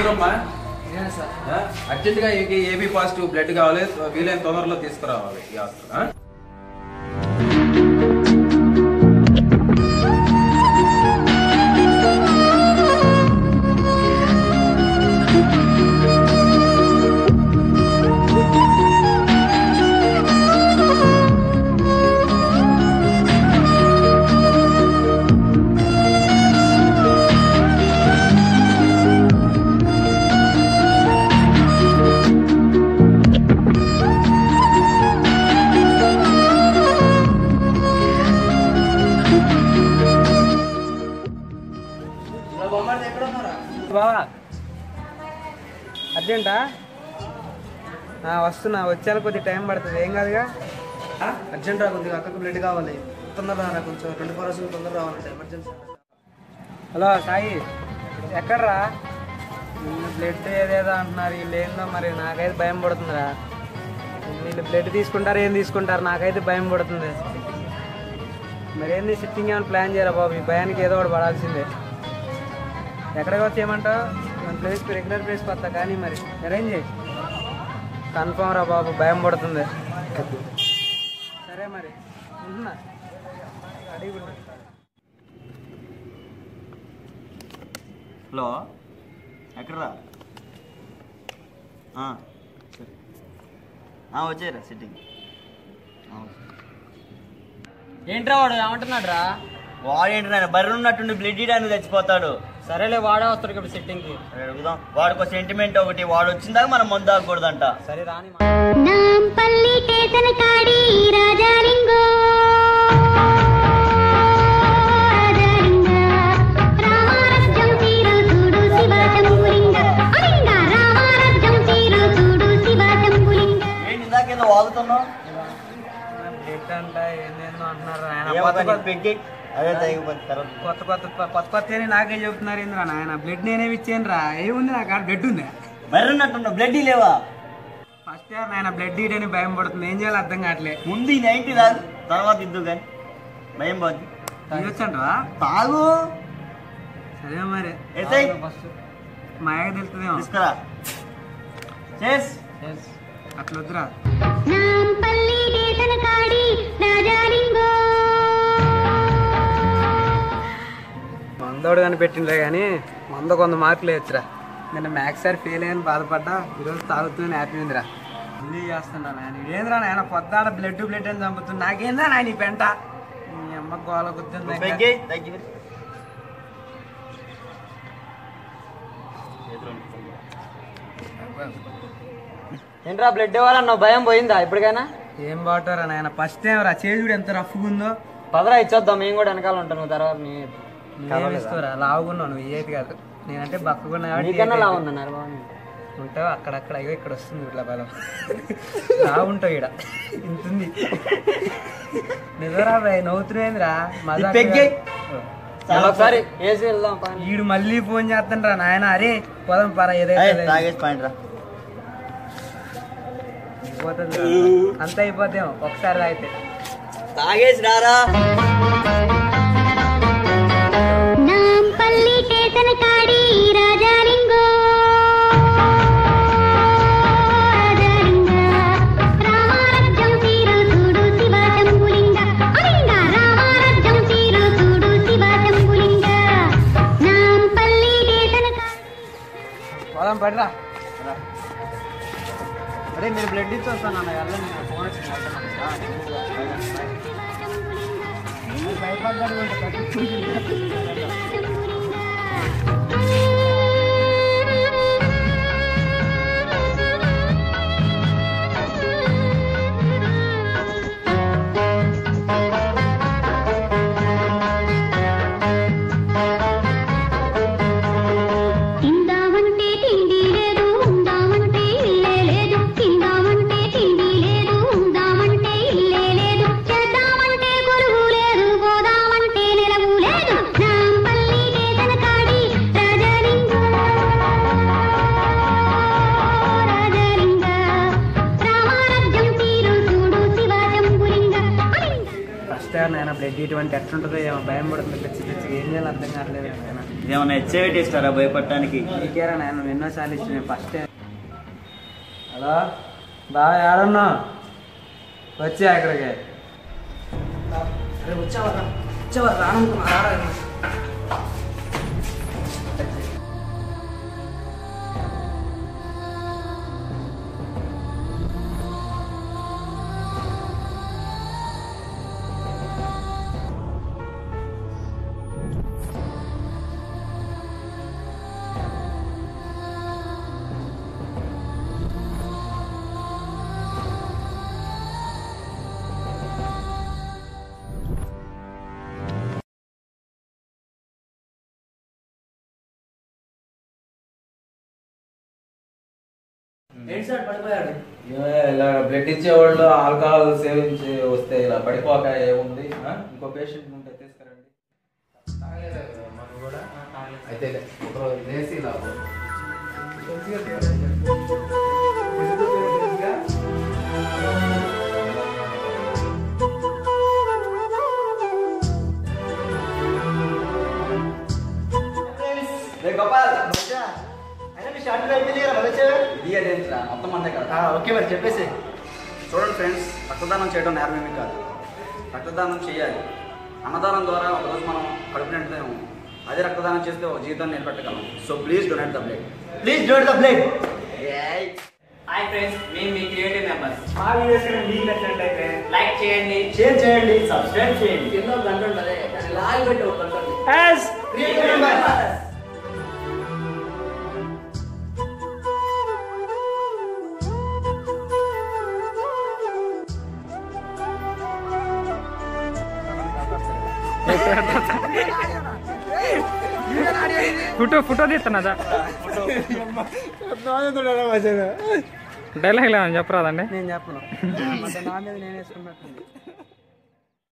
చూడమ్మా అర్జెంట్గా AB positive blood కావాలి, వీలైన తొందరలో తీసుకురావాలి ఈ హాస్పిటల్. బావా అర్జెంటా? వస్తున్నా, వచ్చేలా కొద్దిగా టైం పడుతుంది. ఏం కాదుగా. అర్జెంట్ కొద్దిగా అక్కకు బ్లడ్ కావాలి, తొందరగా రా, కొంచెం 24 hours తొందర రావాలంటే ఎమర్జెన్సీ. హలో సాయి, ఎక్కడరా? బ్లడ్ ఏదేదో అంటున్నారు, వీళ్ళు ఏందో మరి నాకైతే భయం పడుతుందిరా. వీళ్ళు బ్లడ్ తీసుకుంటారు, ఏం తీసుకుంటారు, నాకైతే భయం పడుతుంది. మరి ఏంది సిట్టింగ్ ఏమైనా ప్లాన్ చేయరా బాబు? ఈ భయానికి ఏదో ఒకటి పడాల్సిందే. ఎక్కడికి వచ్చేయమంటావు? మన ప్లేస్కి రెగ్యులర్ ప్లేస్కి వస్తా, కానీ మరి అరేంజ్ చేయి. కన్ఫామ్ రా బాబు, భయం పడుతుంది. సరే మరి ఉంటున్నా, అడిగి. హలో, ఎక్కడరా? వచ్చారా సిట్టింగ్? ఏంట్రా వాడు ఏమంటున్నాడు రా? వాడేంటి నాయన బర్రె ఉన్నట్టుండి బ్లడ్ ఇవ్వడానికి చచ్చిపోతాడు. సరేలే, వాడే వస్తాడు ఇప్పుడు సిట్టింగ్కి. అడుగుదాం. వాడికి ఒక సెంటిమెంట్ ఒకటి, వాడు వచ్చిందాక మనం మందు తాగకూడదంట. సరే రాని. ఏంటి ఇందాకేదో వాగుతున్నావు? అంట ఏందేందో అంటున్నారు కొత్త కొత్త నాకే చెబుతున్నారు. ఏంద్రా నాయన, బ్లడ్ నేనే ఇచ్చాను రా. ఏముంది నాకు ఆడ బ్లడ్ ఉందా? బర్రెన్నట్టున్నా బ్లడ్ లేవా? ఫస్ట్ ఇయర్ నాయన బ్లడ్ ఇయని భయం పడుతుంది. ఏం చేయాలి అర్థం కావట్లే. ముందు 90 రాదు, తర్వాత ఇద్దు కానీ భయం పోద్ది. తాగొచ్చంటవా? తాగు. సరే మరి ఫస్ట్ మా అయ్యకి తెలుస్తుందేమో. తీసుకురా. అట్లా వద్దురా. మందోడు కనిపెట్టిండే కానీ మంద 100 మార్కులు వేయచ్చురా. నిన్న మ్యాథ్స్ సార్ ఫెయిల్ అయ్యని బాధపడ్డా, ఈరోజు తాగుతుందని హ్యాపీ ఉందిరా. మళ్ళీ చేస్తున్నా నాయన. ఏంద్రా నాయన పొద్దాడ బ్లడ్ అని చంపుతుంది. నాకేందా నాయన ఈ పెంట? మీ అమ్మ గోల గుర్తుంది. ఏంట్రా బ్లడ్ ఇవ్వాలన్నావు, భయం పోయిందా ఇప్పటికైనా? ఏం బాగుంటారా నాయన, ఫస్ట్ టైం రా. చేజుడు ఎంత రఫ్గా ఉందో. పదరా ఇచ్చొద్దాం, మేము కూడా వెనకాల ఉంటాను. నువ్వు తర్వాత ఇస్తారా? లావుకున్నావు నువ్వు, ఏది కాదు. నేనంటే బక్కకున్నా కాబట్టి లావు ఉన్నారు. ఉంటావు అక్కడక్కడ. అయ్యో ఇక్కడ వస్తుంది ఇట్లా బలం. లావుంటావు ఇక్కడ ఇంతుంది. నిజరా బాయ్, నవ్వుతున్నాయిందిరా. ఒకసారి వేసి వెళ్దాం. వీడు మళ్ళీ ఫోన్ చేస్తాను రా నాయన. అరే పోదాం పారా, ఏదైతే అయిపోతుంది. అంత అయిపోతేమో ఒకసారి తాగితే. తాగేసి రారా. పోదాం పడిరా. అరే మీరు బ్లడ్ ఇచ్చి వస్తాను అన్న. వెళ్ళండి, ఫోన్ చేద్దామంటే కొలువు లేదు, పోదామంటే నిలవు లేదు. ఇటువంటి ఎట్లుంటుందో ఏమో భయం పడుతుంది పిచ్చి పిచ్చిగా ఏం చేయాలి అర్థం కావట్లేదు నాయన. ఇదేమన్నా హెచ్ఐవిటీ ఇస్తారా భయపడటానికి? నీకేరా నాయన నువ్వు ఎన్నోసార్లు ఇచ్చిన ఫస్ట్. హలో బాగా ఏడన్నా వచ్చా ఇక్కడికి. వచ్చేవారు రానుకున్నా రారా. ఏంటి సార్ పడిపోయాడు? ఇలా బ్లడ్ ఇచ్చేవాళ్ళు ఆల్కహాల్ సేవించి వస్తే ఇలా పడిపోక ఏముంది. ఇంకో పేషెంట్ ఉంటే తీసుకురండి. మనం కూడా అయితే ఒకరోజు లేసి ఇలా మొత్తం అంతే కదా. ఓకే మరి చెప్పేసి చూడండి ఫ్రెండ్స్, రక్తదానం చేయడం నేరమేమీ కాదు. రక్తదానం చేయాలి. అన్నదానం ద్వారా ఒకరోజు మనం కడుపు నిండుతాము. అదే రక్తదానం చేస్తే ఒక జీవితాన్ని నిలబెట్టగలం. So please donate the blood. Please donate the blood. Hi friends, మేము మీ క్రియేటివ్ మెంబర్స్. మా వీడియోస్ మీకు నచ్చినట్లయితే లైక్ చేయండి, షేర్ చేయండి, సబ్స్క్రైబ్ చేయండి. కింద గంట ఉంటుంది, దాన్ని లాగి పెట్టి ఒక గంట ఉంటుంది. Creative members. ఫోటో తీస్తున్నదా డైలాగ్ లేదని చెప్పరాదండి. నేను చెప్పను నా మీద నేను వేసుకున్నట్టుంది.